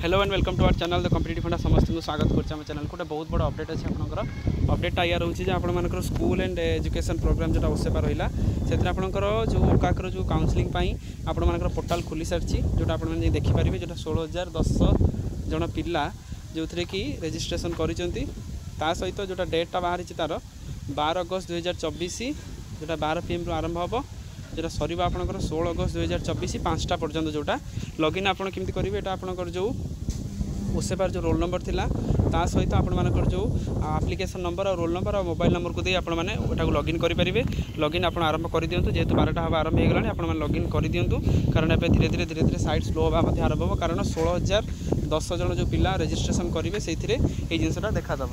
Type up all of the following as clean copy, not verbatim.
Hello and welcome to our channel the competitive funda समस्त को स्वागत कर चैनल गोटे बहुत बड़ा अपडेट अच्छे आपंकर अपडेटा या रोचे आपर स्कूल एंड एजुकेशन प्रोग्राम जो ओसेपा रहा से आपंकर जो ओकाकर जो काउंसलिंग आपर पोर्टाल खुली सारी जोटा आप देखिपारे जो 16,10 जन पिला जो थे कि रेजिस्ट्रेशन कर सहित जोटा डेटा बाहरी तार 12 अगस्त 2024 जोटा 12 PM आरंभ हम जोटा सर आपंकर 16 अगस्त 2024 5टा पर्यंत जोटा लॉगिन आपड़ केमती करेंगे यहाँ आपंकर जो ओसेपार जो रोल नंबर थिला ता सहित आपर जो आप्लिकेसन नंबर और रोल नंबर और मोबाइल नंबर को दे आपटा लॉगिन करेंगे लॉगिन आप आरंभ कर दिंतु जेहेतु 12टा हम आरंभ हो गला आप लॉगिन कर दिंतु कारण ए धीरे धीरे साइट स्लो होगा आरंभ हो कारण 16,010 जन जो पिला रजिस्ट्रेशन करेंगे से जिनसा देखादेव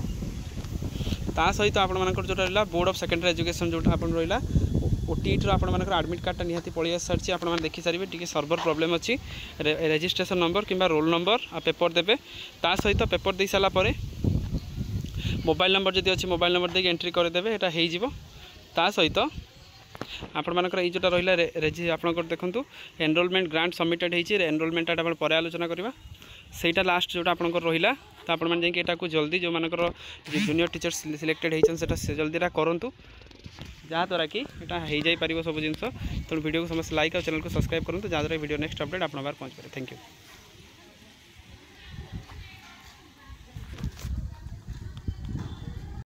ता सहित आपर जो रहा बोर्ड ऑफ सेकेंडरी एजुकेशन जोटा आप रहा ओटीईटी आपर आडमिट कार्डटा निहाती पलि आसी आप देखी सारे टी सर्वर प्रोब्लेम अच्छी रेजिस्ट्रेशन नंबर कि रोल नंबर आ पेपर देवे ता सहित पेपर दे सारापर मोबाइल नंबर जदि अच्छी मोबाइल नंबर देके एंट्री करदेवे यहाँ ता सहित आपर ये जोटा रहा आप देखूँ एनरोलमेंट ग्रांट सबमिटेड होती एनरोलमेंट पर आलोचना करवा सेटा लास्ट जोटा आप रहा तो आपको जल्दी जो मानकर जूनियर टीचर सिलेक्टेड होता जल्दी करूँ जहाँद्वारा कि यहाँ हो जापर सब जिन तेणु वीडियो को समस्त लाइक और चैनल को सब्सक्राइब करूँ जहाँद्वारा वीडियो नेक्स्ट अपडेट आप पहुँच पाए। Thank you.